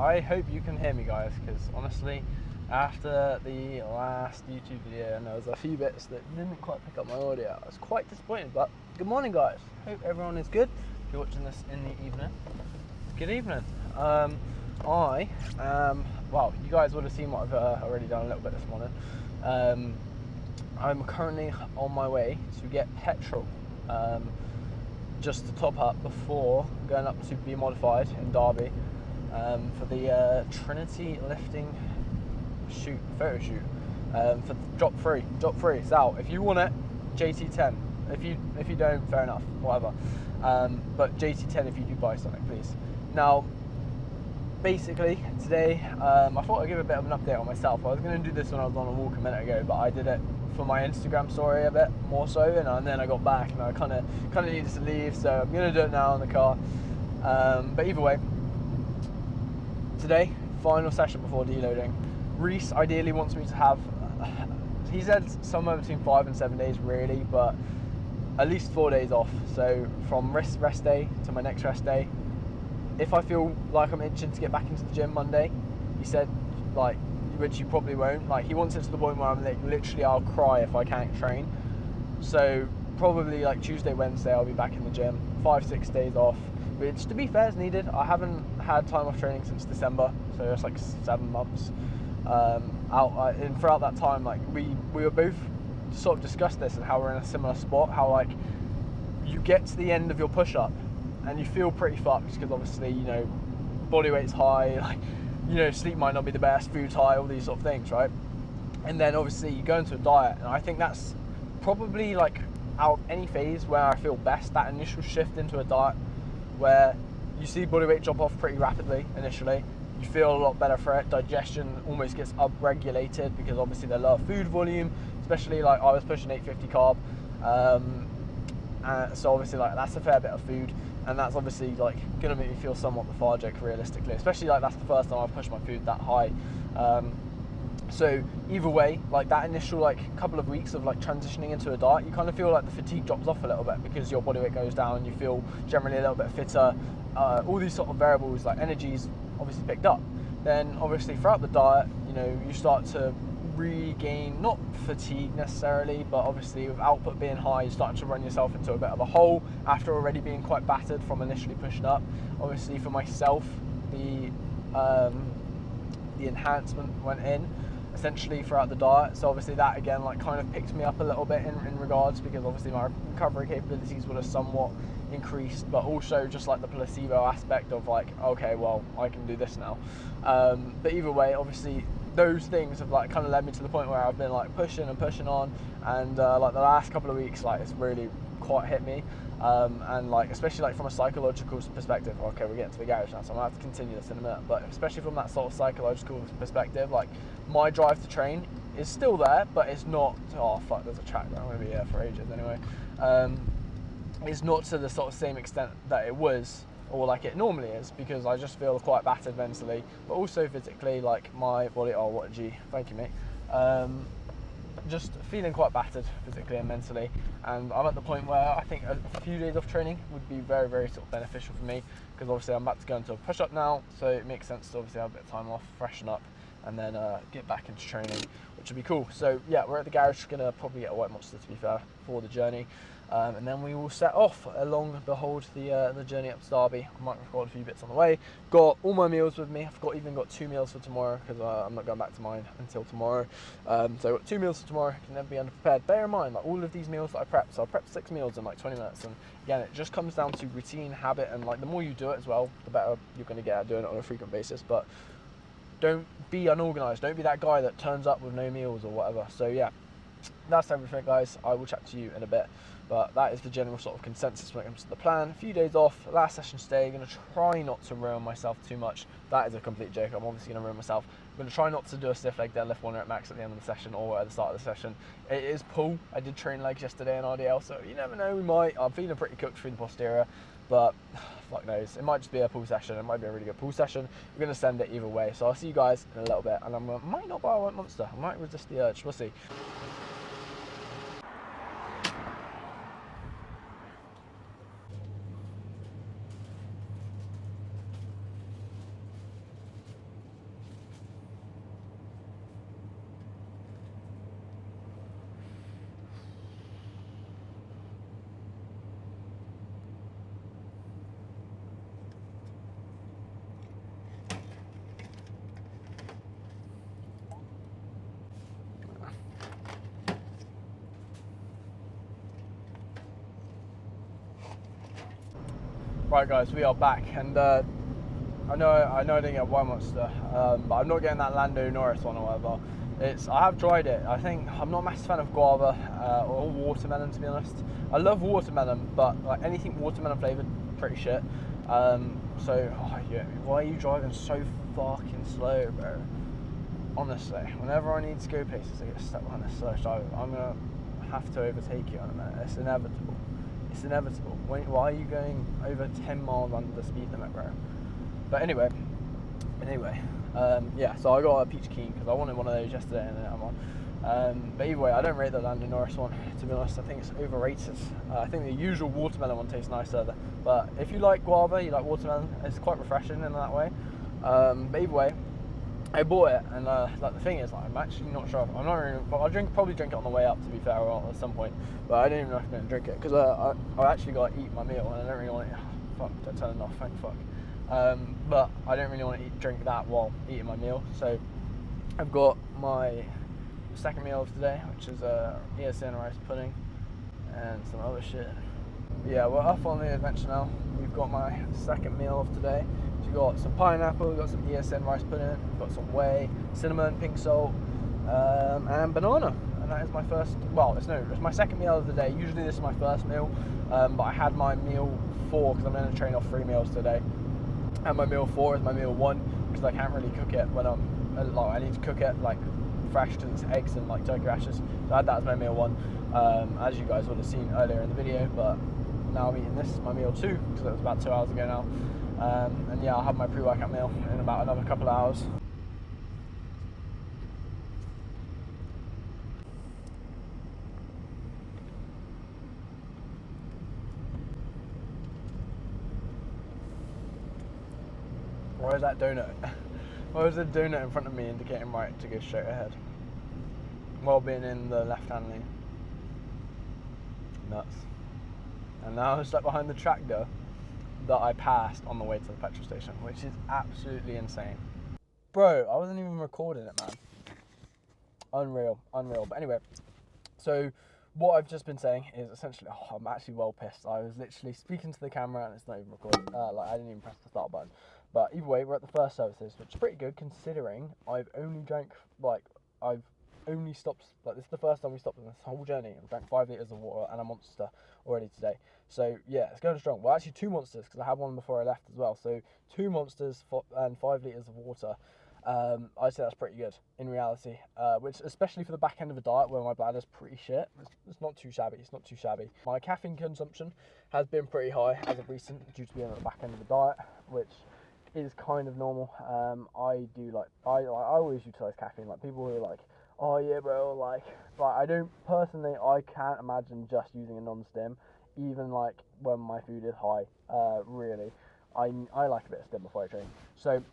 I hope you can hear me, guys, because honestly, after the last YouTube video and there was a few bits that didn't quite pick up my audio, I was quite disappointed. But good morning, guys. Hope everyone is good. If you're watching this in the evening, good evening. Well, you guys would have seen what I've already done a little bit this morning. I'm currently on my way to get petrol, just to top up before going up to be modified in Derby for the Trinity lifting photo shoot for drop free. It's out. If you want it, JT10. If you don't, fair enough, whatever. But JT10 if you do buy something, please. Now, basically today, I thought I'd give a bit of an update on myself. I was going to do this when I was on a walk a minute ago, but I did it for my Instagram story a bit more so, and then I got back and I kind of needed to leave, so I'm going to do it now in the car. But either way, today, final session before deloading. Reese ideally wants me to have, he said somewhere between 5 and 7 days really, but at least 4 days off. So from rest day to my next rest day. If I feel like I'm itching to get back into the gym Monday, he said, like, which you probably won't, like he wants it to the point where I'm like, literally I'll cry if I can't train. So probably like Tuesday, Wednesday I'll be back in the gym, 5-6 days off, which to be fair is needed. I haven't had time off training since December, so it's like 7 months out, and throughout that time, like we were both sort of discussed this and how we're in a similar spot, how like you get to the end of your push-up and you feel pretty fucked because obviously, you know, body weight's high, like, you know, sleep might not be the best, food's high, all these sort of things, right? And then obviously you go into a diet, and I think that's probably like out of any phase where I feel best, that initial shift into a diet where you see body weight drop off pretty rapidly initially. You feel a lot better for it. Digestion almost gets up-regulated because obviously the lower food volume, especially like I was pushing 850 carb. So obviously like that's a fair bit of food, and that's obviously like gonna make me feel somewhat lethargic realistically, especially like that's the first time I've pushed my food that high. So either way, like that initial like couple of weeks of like transitioning into a diet, you kind of feel like the fatigue drops off a little bit because your body weight goes down, you feel generally a little bit fitter, all these sort of variables like energy's obviously picked up. Then obviously throughout the diet, you know, you start to regain, not fatigue necessarily, but obviously with output being high, you're starting to run yourself into a bit of a hole after already being quite battered from initially pushing up. Obviously for myself, the enhancement went in essentially throughout the diet, so obviously that again like kind of picked me up a little bit in regards, because obviously my recovery capabilities would have somewhat increased, but also just like the placebo aspect of like, okay, well I can do this now. But either way, obviously those things have like kind of led me to the point where I've been like pushing on, and like the last couple of weeks, like it's really quite hit me, and like especially like from a psychological perspective. Okay, we're getting to the garage now, so I'm gonna have to continue this in a minute, but especially from that sort of psychological perspective, like my drive to train is still there, but it's not, oh fuck, there's a track there, I'm gonna be here for ages anyway. It's not to the sort of same extent that it was, or like it normally is, because I just feel quite battered mentally, but also physically, like my body, oh what a G, thank you mate, just feeling quite battered physically and mentally, and I'm at the point where I think a few days off training would be very, very sort of beneficial for me, because obviously I'm about to go into a push-up now, so it makes sense to obviously have a bit of time off, freshen up, and then get back into training, which would be cool. So yeah, we're at the garage, gonna probably get a White Monster to be fair for the journey, and then we will set off along, behold, the journey up to Derby. I might record a few bits on the way. Got all my meals with me. I've even got 2 meals for tomorrow, because I'm not going back to mine until tomorrow. So I've got 2 meals for tomorrow. Can never be underprepared. Bear in mind, like all of these meals that I prepped, so I prepped 6 meals in like 20 minutes, and again, it just comes down to routine, habit, and like the more you do it as well, the better you're going to get at doing it on a frequent basis. But don't be unorganised. Don't be that guy that turns up with no meals or whatever. So yeah, that's everything, guys. I will chat to you in a bit, but that is the general sort of consensus when it comes to the plan. A few days off, last session today. Going to try not to ruin myself too much. That is a complete joke. I'm obviously going to ruin myself. I'm going to try not to do a stiff leg deadlift 1 rep max at the end of the session or at the start of the session. It is pull. I did train legs yesterday in RDL, so you never know, we might. I'm feeling pretty cooked through the posterior, but fuck knows. It might just be a pull session. It might be a really good pull session. We're going to send it either way. So I'll see you guys in a little bit, and I might not buy a White Monster. I might resist the urge. We'll see. Right guys, we are back, and I know I didn't get Wine Monster, but I'm not getting that Lando Norris one or whatever. I have tried it. I think I'm not a massive fan of guava or watermelon, to be honest. I love watermelon, but like anything watermelon flavoured, pretty shit. Yeah, why are you driving so fucking slow, bro? Honestly, whenever I need to go places, I get stuck behind this slow driver. I'm gonna have to overtake you in a minute. It's inevitable. It's inevitable. Why are you going over 10 miles under the speed limit, bro? But anyway, yeah, so I got a peach keen because I wanted one of those yesterday and I'm on. But either way, I don't rate the Lando Norris one, to be honest. I think it's overrated. I think the usual watermelon one tastes nicer, but if you like guava, you like watermelon, it's quite refreshing in that way. But either way, I bought it, and like the thing is, like, I'm actually not sure. I'm not really. I'll probably drink it on the way up, to be fair, or at some point. But I didn't even know if I'm going to drink it because I actually got to eat my meal, and I don't really want to. Fuck, I turned it off. Thank fuck. But I don't really want to drink that while eating my meal. So I've got my second meal of today, which is ESN rice pudding and some other shit. Yeah, we're off on the adventure now. We've got my second meal of today. So we've got some pineapple, we've got some ESN rice pudding, we've got some whey, cinnamon, pink salt, and banana. And that is my first, it's my second meal of the day. Usually this is my first meal, but I had my meal 4 because I'm going to train off 3 meals today. And my meal 4 is my meal 1 because I can't really cook it when I need to cook it like fresh because it's eggs and like turkey rashers. So I had that as my meal 1, as you guys would have seen earlier in the video, but now I'm eating this, my meal 2, because it was about 2 hours ago now. And yeah, I'll have my pre-workout meal in about another couple of hours. Why is that donut? Why is the donut in front of me indicating right to go straight ahead? While being in the left-hand lane. Nuts. And now I'm stuck behind the tractor that I passed on the way to the petrol station, which is absolutely insane. Bro, I wasn't even recording it, man. Unreal. But anyway, so what I've just been saying is essentially, I'm actually well pissed. I was literally speaking to the camera and it's not even recording. I didn't even press the start button. But either way, we're at the first services, which is pretty good considering I've only stopped, this is the first time we stopped in this whole journey. I've drank 5 litres of water and a Monster already today. So yeah, it's going strong. Well, actually 2 Monsters because I had one before I left as well. So 2 Monsters and 5 litres of water. I'd say that's pretty good in reality, which especially for the back end of a diet where my bladder's pretty shit, it's not too shabby. My caffeine consumption has been pretty high as of recent due to being at the back end of the diet, which is kind of normal. I always utilize caffeine. Like people who are like, oh yeah bro, like I don't personally, I can't imagine just using a non-stim, even like when my food is high. Really, I like a bit of stim before I train. So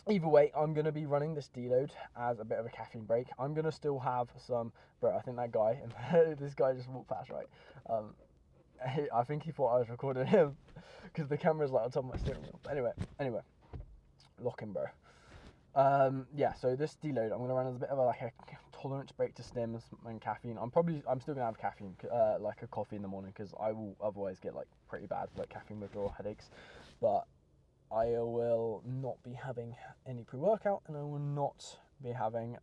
either way, I'm going to be running this deload as a bit of a caffeine break. I'm going to still have some, bro, I think that guy, this guy just walked past, right? I think he thought I was recording him because the camera's like on top of my steering wheel. But anyway, locking, bro. Yeah, so this deload, I'm going to run as a bit of a tolerance break to stims and caffeine. I'm still going to have caffeine, like a coffee in the morning, because I will otherwise get like pretty bad like caffeine withdrawal headaches. But I will not be having any pre-workout, and I will not be having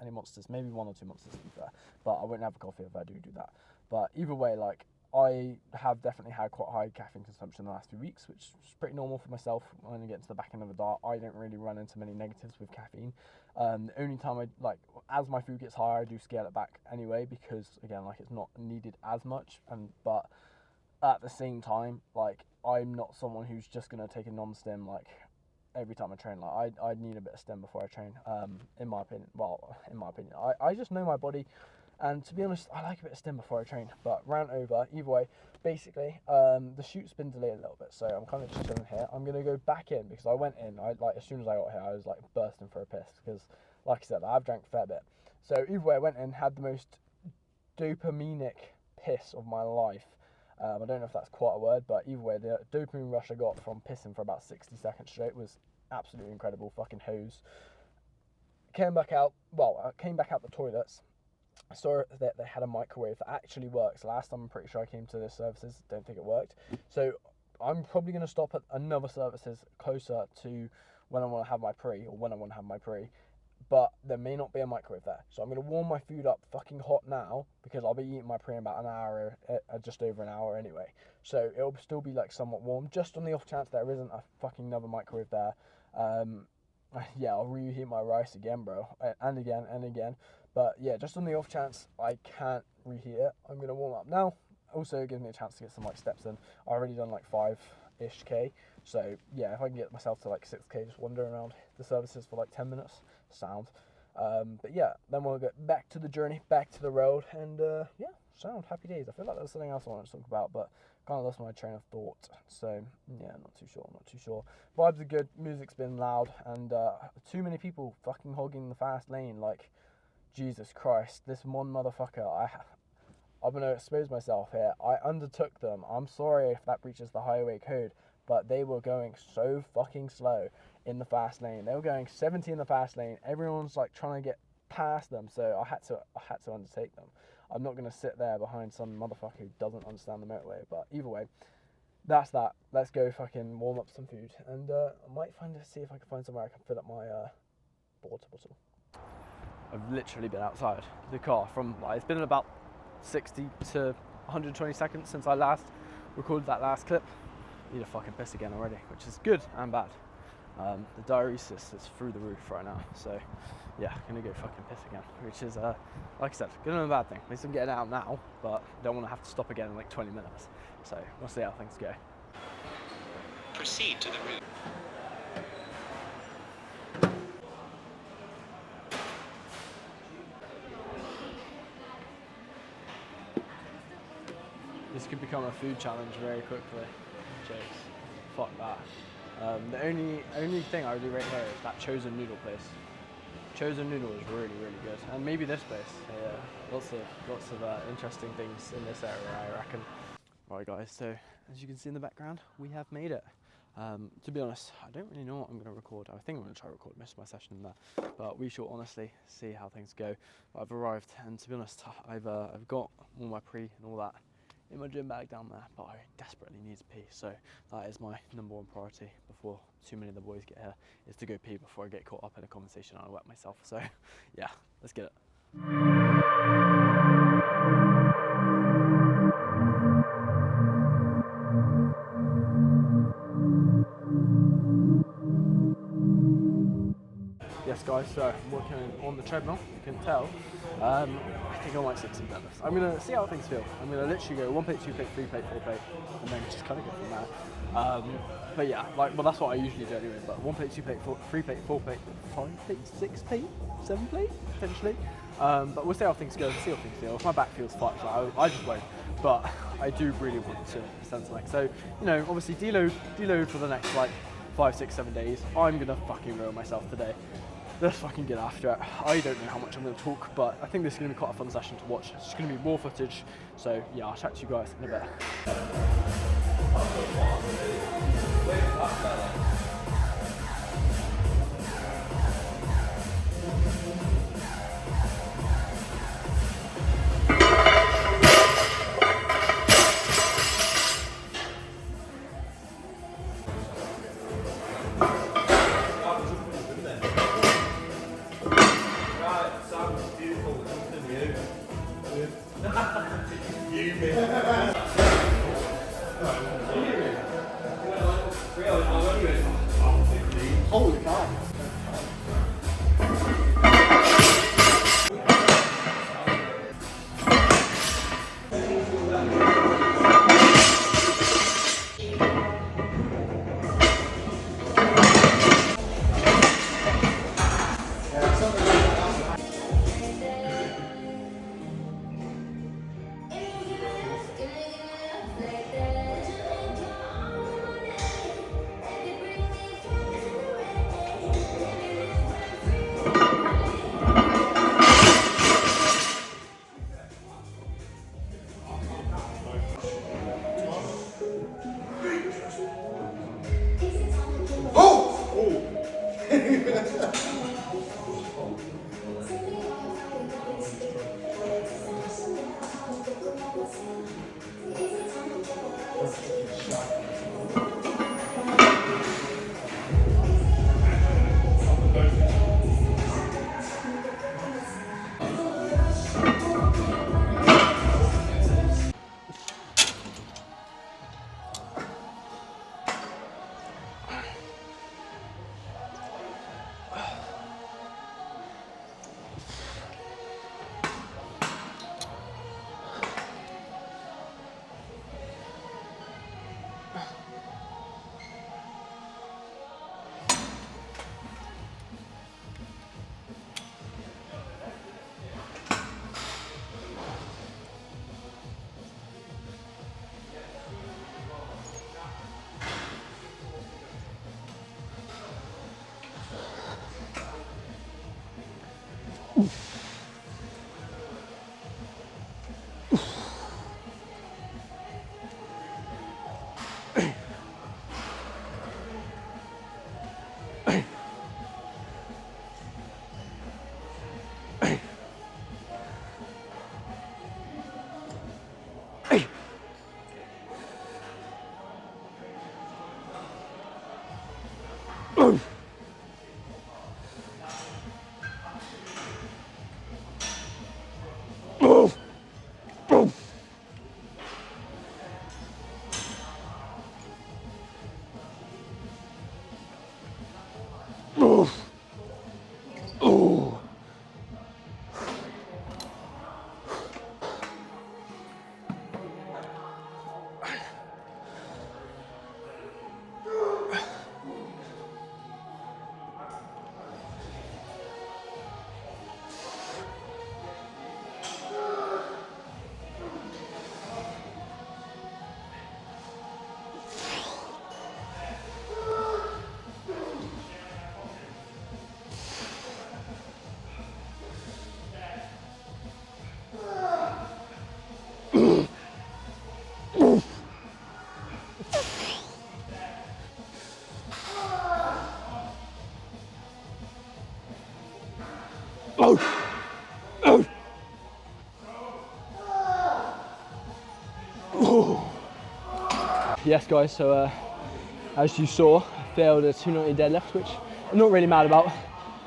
any Monsters, maybe 1 or 2 Monsters to be fair, but I won't have a coffee if I do that. But either way, like, I have definitely had quite high caffeine consumption the last few weeks, which is pretty normal for myself when I get to the back end of the diet. I don't really run into many negatives with caffeine. The only time as my food gets higher, I do scale it back anyway, because again, like, it's not needed as much, but at the same time, like, I'm not someone who's just going to take a non-stim, like, every time I train. Like, I'd need a bit of stim before I train, in my opinion. I just know my body, and to be honest, I like a bit of stim before I train. But rant over, either way, basically, the shoot's been delayed a little bit, so I'm kind of just chilling here. I'm going to go back in, because I went in, as soon as I got here, I was, like, bursting for a piss, because, like I said, I've drank a fair bit. So, either way, I went in, had the most dopaminic piss of my life. I don't know if that's quite a word, but either way, the dopamine rush I got from pissing for about 60 seconds straight was absolutely incredible. Fucking hose. Came back out the toilets. I saw that they had a microwave that actually works. Last time I'm pretty sure I came to this services, don't think it worked. So I'm probably going to stop at another services closer to when I want to have my pre, or when I want to have my pre, but there may not be a microwave there. So I'm going to warm my food up fucking hot now, because I'll be eating my pre in about an hour, just over an hour anyway. So it'll still be like somewhat warm, just on the off chance there isn't a fucking another microwave there. Yeah, I'll reheat my rice again, bro, and again and again. But yeah, just on the off chance I can't reheat it, I'm going to warm up now. Also, it gives me a chance to get some like steps in. I've already done like 5-ish K. So yeah, if I can get myself to like 6K, just wandering around the services for like 10 minutes, sound. But yeah, then we'll get back to the journey, back to the road, and yeah, sound. Happy days. I feel like there's something else I wanted to talk about, but kind of lost my train of thought. So yeah, not too sure. Vibes are good, music's been loud, and too many people fucking hogging the fast lane. Like, Jesus Christ, this one motherfucker, I'm going to expose myself here. I undertook them. I'm sorry if that breaches the highway code, but they were going so fucking slow in the fast lane. They were going 70 in the fast lane. Everyone's like trying to get past them, so I had to undertake them. I'm not going to sit there behind some motherfucker who doesn't understand the motorway, but either way, that's that. Let's go fucking warm up some food, and I might see if I can find somewhere I can fill up my water bottle. I've literally been outside the car from, like, it's been about 60 to 120 seconds since I last recorded that last clip. Need a fucking piss again already, which is good and bad. The diuresis is through the roof right now, so yeah, gonna go fucking piss again, which is like I said, good and a bad thing. At least I'm getting out now, but don't want to have to stop again in like 20 minutes, so we'll see how things go. Proceed to the route. This could become a food challenge very quickly. Jokes. Fuck that. The only thing I really rate here is that Chosen Noodle place. Chosen Noodle is really, really good. And maybe this place. Yeah, lots of interesting things in this area, I reckon. Right guys, so as you can see in the background, we have made it. To be honest, I don't really know what I'm going to record. I think I'm going to try to record most of my session in there, but we shall honestly see how things go. But I've arrived, and to be honest, I've got all my pre and all that in my gym bag down there, but I desperately need to pee, so that is my #1 priority before too many of the boys get here, is to go pee before I get caught up in a conversation and I wet myself. So yeah, let's get it. Yes guys, so I'm working on the treadmill, you can tell. I think I might stick some deadlifts. I'm going to see how things feel. I'm going to literally go 1 plate, 2 plate, 3 plate, 4 plate, and then just kind of go from there. But yeah, like, well, that's what I usually do anyway, but 1 plate, 2 plate, 3 plate, 4 plate, 5 plate, 6 plate, 7 plate, potentially. But we'll see how things go, see how things feel. If my back feels fucked, I just won't. But I do really want to send something. So, you know, obviously deload for the next like 5, 6, 7 days. I'm going to fucking ruin myself today. Let's fucking get after it. I don't know how much I'm going to talk, but I think this is going to be quite a fun session to watch. It's going to be more footage, so yeah, I'll chat to you guys in a bit. Holy cow. Yes guys, so as you saw, I failed a 290 deadlift, which I'm not really mad about.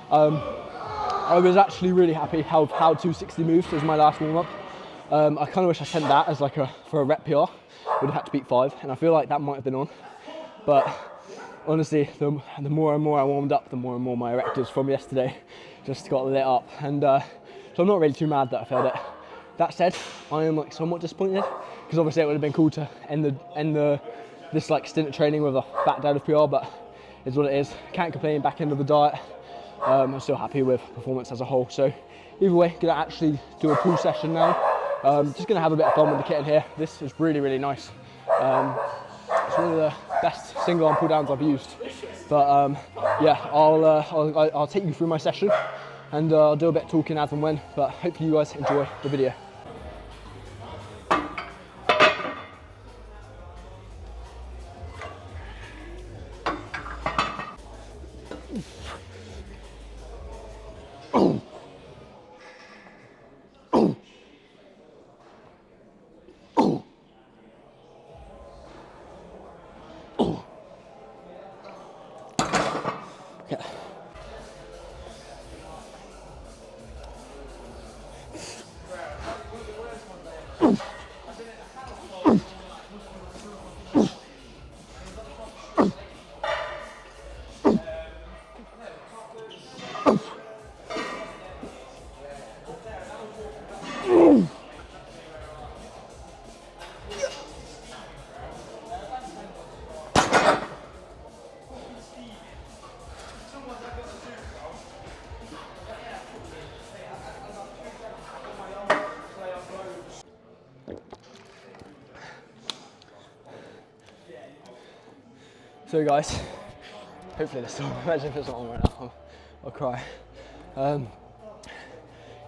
I was actually really happy how 260 moved as my last warm-up. I kind of wish I sent that as like for a rep PR. Would have had to beat 5, and I feel like that might have been on. But honestly, the more and more I warmed up, the more and more my erectors from yesterday just got lit up. And so I'm not really too mad that I failed it. That said, I am like somewhat disappointed, because obviously it would have been cool to end this like stint of training with a fat deadlift PR, but it's what it is. Can't complain. Back end of the diet. I'm still happy with performance as a whole. So either way, gonna actually do a pull session now. Just gonna have a bit of fun with the kit in here. This is really, really nice. It's one of the best single arm pull downs I've used. But yeah, I'll take you through my session, and I'll do a bit of talking as and when. But hopefully you guys enjoy the video. So guys, hopefully this will, imagine if it's not on right now, I'll cry. I'm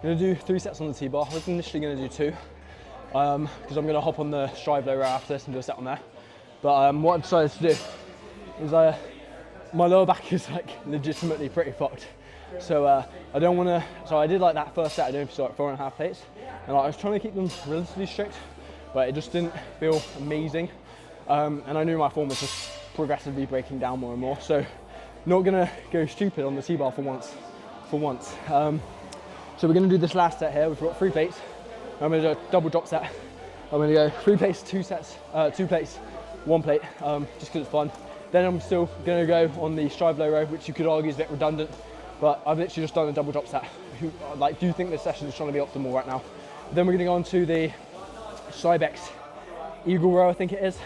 gonna do 3 sets on the T-bar. I was initially gonna do 2, because I'm gonna hop on the strive low row after this and do a set on there. But what I decided to do is my lower back is like legitimately pretty fucked. So I don't wanna, so I did like that first set, I don't know if you saw it, 4.5 plates. And I was trying to keep them relatively strict, but it just didn't feel amazing. And I knew my form was just progressively breaking down more and more. So not gonna go stupid on the T-bar for once. So we're gonna do this last set here. We've got 3 plates. I'm gonna do a double drop set. I'm gonna go 3 plates, 2 sets, 2 plates, 1 plate, just because it's fun. Then I'm still gonna go on the strive low row, which you could argue is a bit redundant, but I've literally just done a double drop set. Like, do you think this session is trying to be optimal right now? Then we're gonna go on to the Cybex eagle row, I think it is.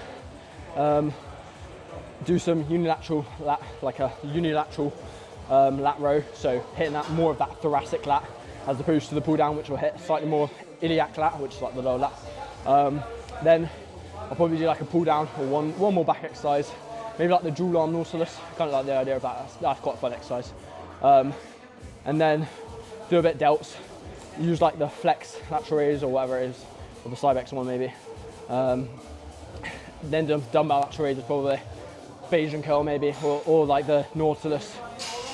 Do some unilateral lat, like a unilateral lat row, so hitting that more of that thoracic lat as opposed to the pull down, which will hit slightly more iliac lat, which is like the lower lat. Then I'll probably do like a pull down or one more back exercise, maybe like the dual arm nautilus. Kind of like the idea of that. That's quite a fun exercise. And then do a bit delts, use like the flex lateral raise or whatever it is, or the Cybex one maybe. Then do dumbbell lateral raises probably, Bayesian curl maybe, or like the Nautilus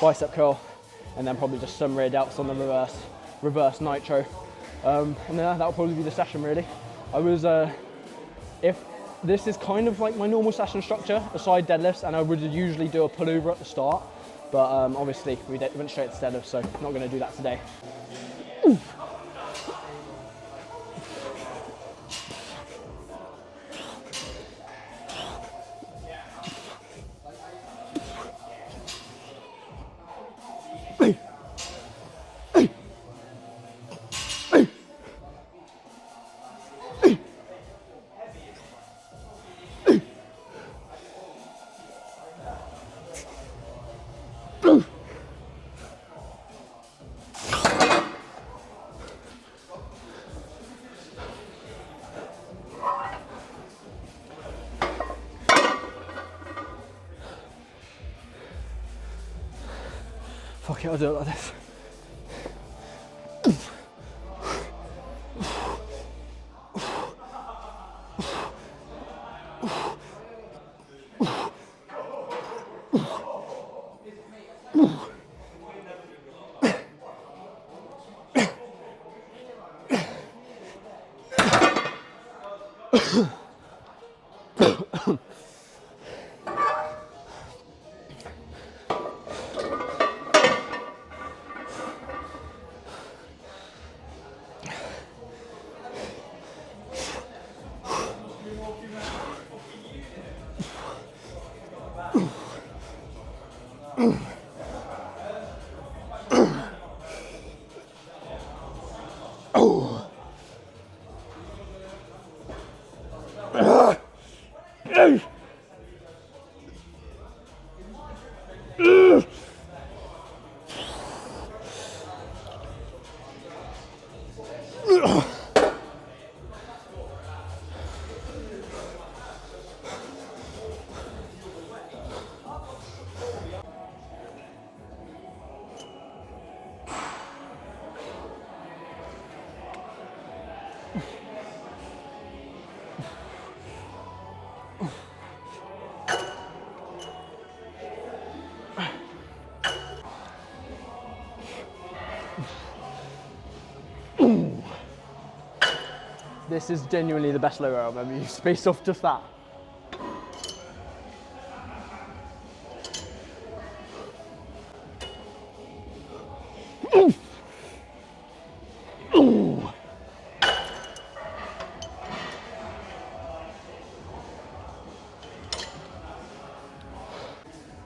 bicep curl, and then probably just some rear delts on the reverse nitro. And then that'll probably be the session really. If this is kind of like my normal session structure, aside deadlifts, and I would usually do a pullover at the start, but obviously we went straight to deadlifts, so not going to do that today. Oof. Fuck it, I'll do it like this. This is genuinely the best low row I've ever used, based off just that.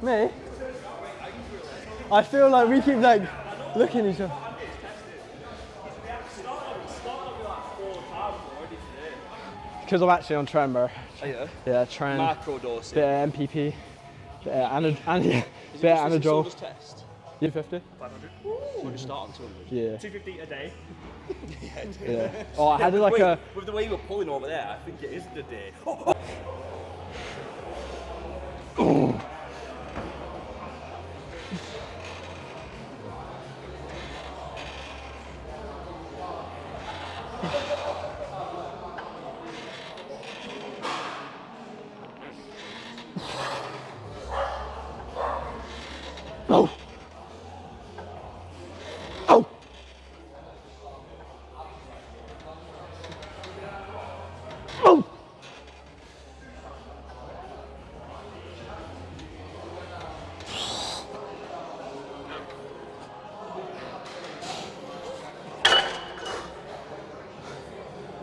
Me? I feel like we keep like looking at each other. Because I'm actually on tren, bro. Oh yeah? Yeah, tren. Macro dosing. Bit of MPP. Bit of Anadrol. Test? You 50? 500. We'll just start on 200. Yeah. 250 a day. Yeah. Oh, I had like a. With the way you were pulling over there, I think it is the day. Oh. Oh. Oh.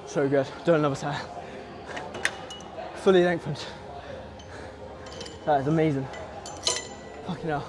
So good. Do another set. Fully lengthened. That is amazing. Fucking hell.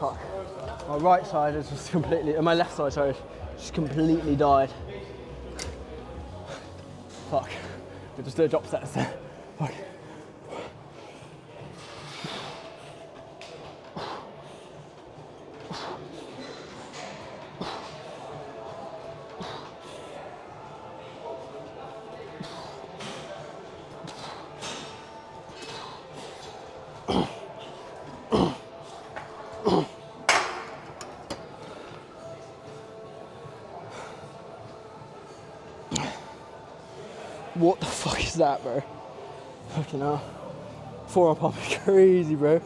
Fuck. My right side is just completely, my left side, sorry, just completely died. Fuck. We just do a drop set instead. Fuck. What the fuck is that, bro? Fucking hell. Forearm pump is crazy, bro.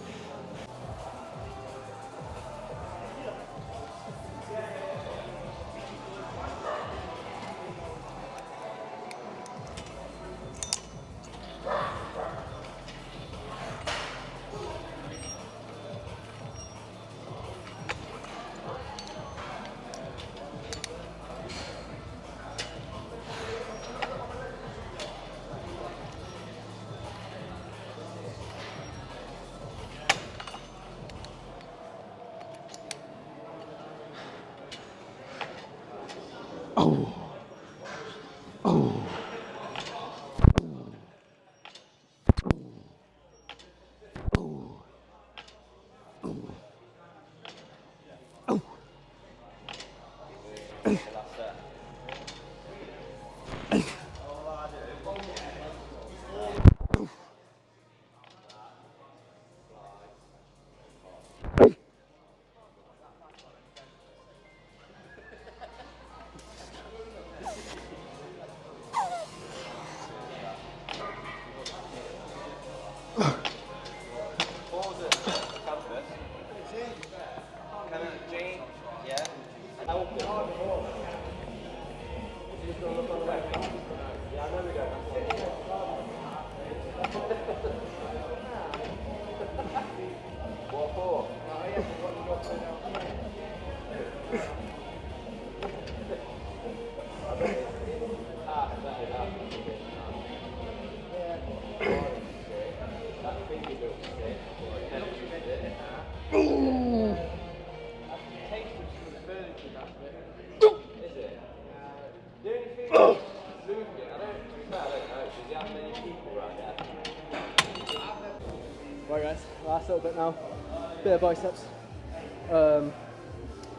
Right guys, last little bit now. Bit of biceps,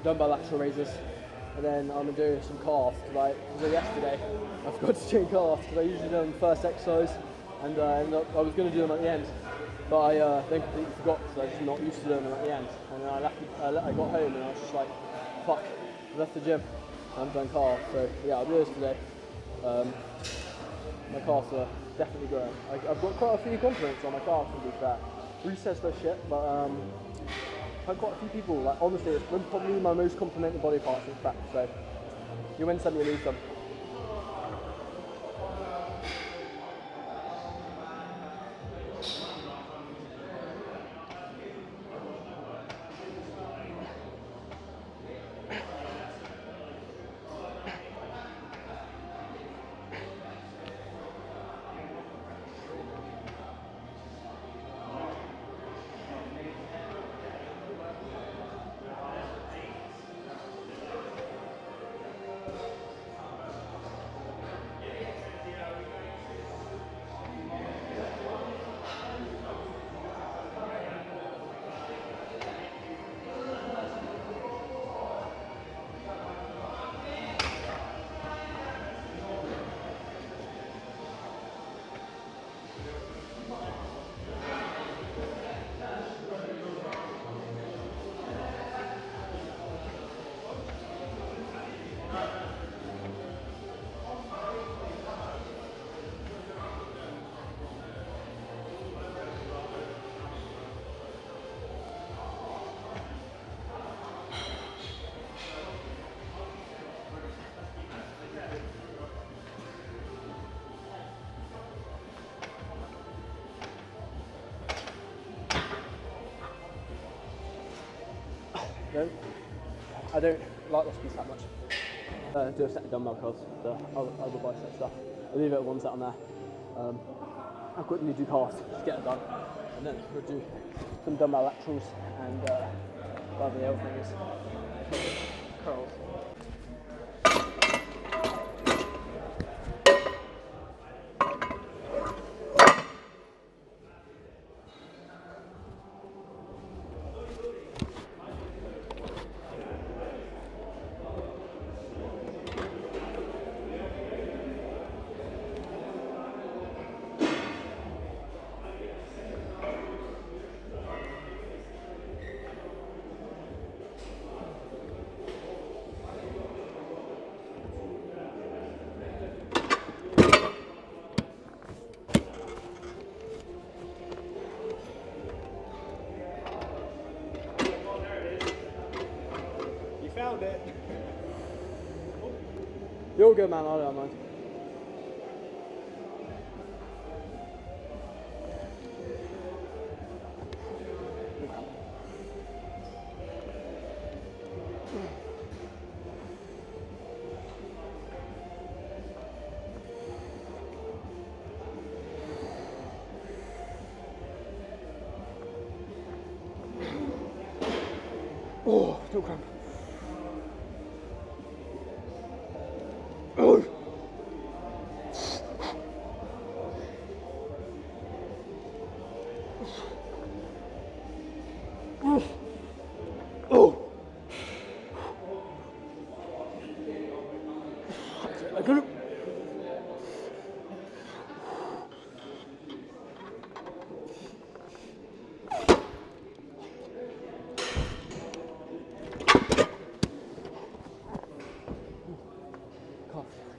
dumbbell lateral raises, and then I'm gonna do some calves. Because yesterday I forgot to train calves because I usually do them first exercise, and I was gonna do them at the end. But I then completely forgot because I was just not used to doing them at the end. And then I got home and I was just like, fuck, I left the gym. I haven't done calves, so yeah, I'll do this today. My calves are definitely growing. I've got quite a few compliments on my calves, to be fair. Reese says no shit, but I've had quite a few people, like honestly, it's probably my most complimented body parts in fact, so you win some, you lose some. I don't like this piece that much. Do a set of dumbbell curls, the other bicep stuff. I'll leave it at one set on there. I'll quickly do calves, just get it done. And then we'll do some dumbbell laterals and whatever the other thing is. Curls. Found it. You're all good, man. I don't mind. Oh, still cramp. Oh. Oh. I got it.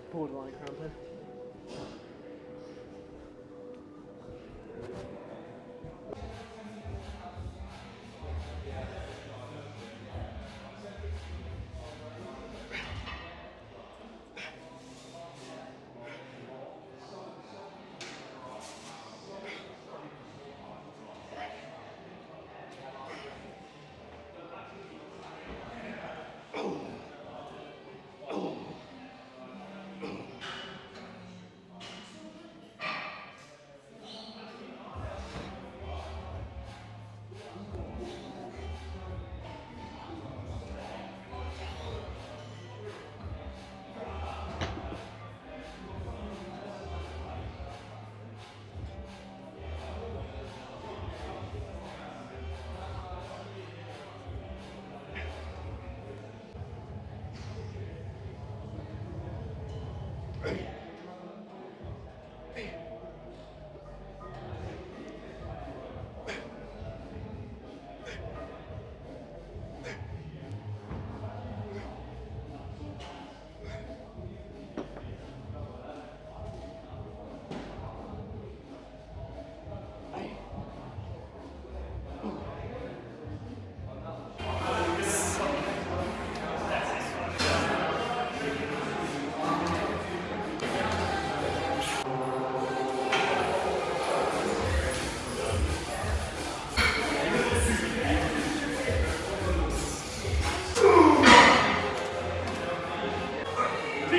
Borderline cramping.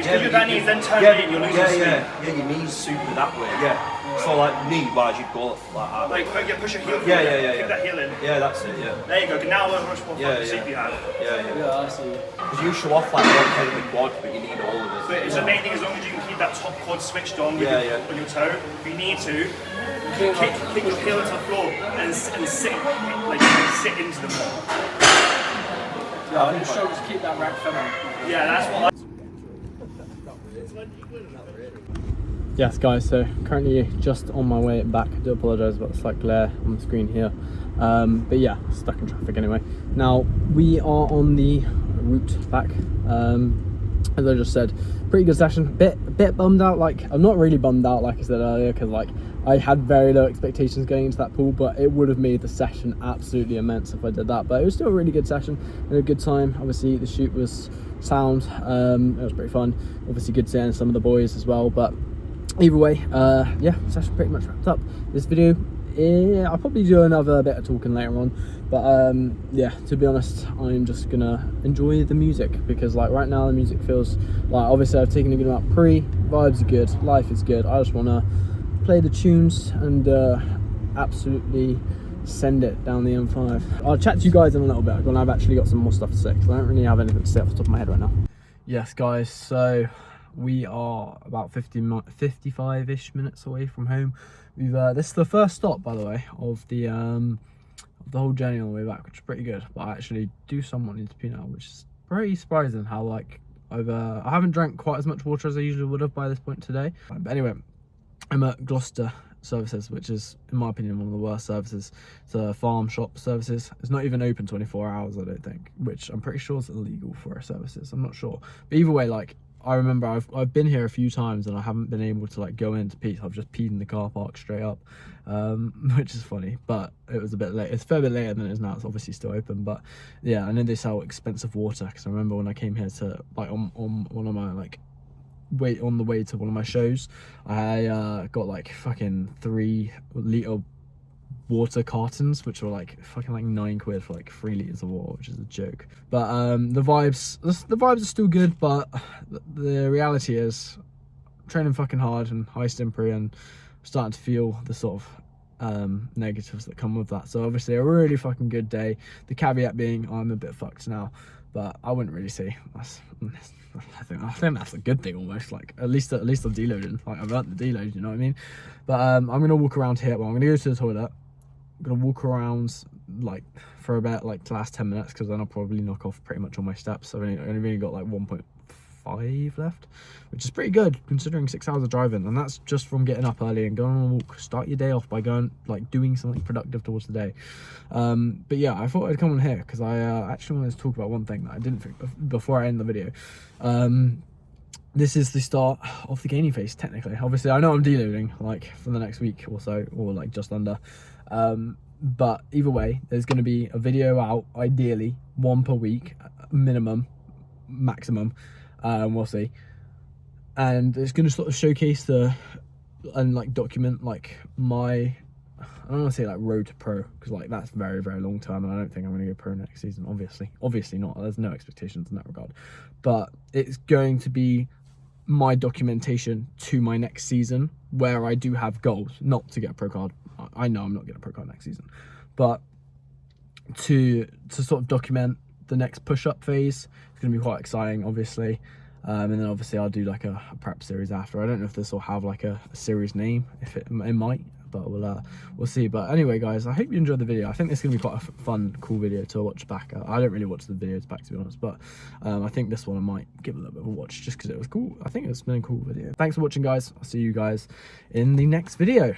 Yeah, your knees then turn in, you'll lose your speed. Yeah, your knees super that way. Yeah. So like knee-wise, you'd go like that. Like push your heel. Yeah. Kick that heel in. Yeah, that's it. Yeah. There you go. Now we're much more fun Yeah. shape you have. Yeah. I see. Because you show off like one kind of the quad, but you need all of it. But it's the main thing, as long as you can keep that top quad switched on with on your toe. If you need to, kick your heel into the floor and sit into the floor. Yeah, I think shoulders keep that rack feminine. Yeah, that's what. Yes guys, so currently just on my way back. I do apologise about the slight glare on the screen here, but yeah, stuck in traffic anyway. Now we are on the route back. As I just said, pretty good session. Bit bummed out. Like, I'm not really bummed out like I said earlier, because like I had very low expectations going into that pool, but it would have made the session absolutely immense if I did that. But it was still a really good session and a good time. Obviously the shoot was sound, it was pretty fun. Obviously good seeing some of the boys as well, but either way, yeah, session pretty much wrapped up. This video, I'll probably do another bit of talking later on, but yeah, to be honest, I'm just gonna enjoy the music, because like right now the music feels like, obviously I've taken a good amount vibes are good, life is good. I just want to play the tunes and absolutely send it down the M5. I'll chat to you guys in a little bit when I've actually got some more stuff to say, because I don't really have anything to say off the top of my head right now. Yes guys, so we are about 55-ish minutes away from home. We've this is the first stop, by the way, of the whole journey on the way back, which is pretty good. But I actually do somewhat need to pee now, which is pretty surprising how like I haven't drank quite as much water as I usually would have by this point today. But anyway, I'm at Gloucester Services, which is in my opinion one of the worst services. It's a farm shop services. It's not even open 24 hours, I don't think, which I'm pretty sure is illegal for services. I'm not sure, but either way, like I remember I've been here a few times and I haven't been able to like go in to pee. I've just peed in the car park straight up, which is funny, but it was a bit late. It's a fair bit later than it is now. It's obviously still open, but yeah, I know they sell expensive water, because I remember when I came here to like on one of my like on the way to one of my shows, I got like fucking 3-litre water cartons, which were like fucking like £9 for like 3 litres of water, which is a joke. But the vibes are still good, but the reality is I'm training fucking hard and high stimpy, and I'm starting to feel the sort of negatives that come with that. So obviously a really fucking good day, the caveat being I'm a bit fucked now, but I wouldn't really say that's, I think that's a good thing almost. Like at least I'm deloading. Like I've earned the deload, you know what I mean? But I'm gonna walk around here. Well, I'm gonna go to the toilet. I'm gonna walk around like for about like the last 10 minutes, because then I'll probably knock off pretty much all my steps. I've only really got like 1.5 left, which is pretty good considering 6 hours of driving, and that's just from getting up early and going on a walk. Start your day off by going like doing something productive towards the day. But yeah, I thought I'd come on here because I actually wanted to talk about one thing that I didn't think of before I end the video. This is the start of the gaining phase, technically. Obviously I know I'm deloading like for the next week or so, or like just under, but either way there's going to be a video out, ideally 1 per week minimum, maximum, we'll see, and it's going to sort of showcase and like document like my, I don't want to say like road to pro, because like that's very long term, and I don't think I'm going to go pro next season, obviously not. There's no expectations in that regard, but it's going to be my documentation to my next season, where I do have goals, not to get a pro card. I know I'm not getting a pro card next season, but to sort of document the next push-up phase. It's going to be quite exciting, obviously. And then obviously I'll do like a prep series after. I don't know if this will have like a series name, if it might, but we'll see. But anyway guys, I hope you enjoyed the video. I think this is gonna be quite a fun, cool video to watch back. I don't really watch the videos back, to be honest, but I think this one I might give a little bit of a watch just because it was cool. I think it's been a cool video. Thanks for watching guys. I'll see you guys in the next video.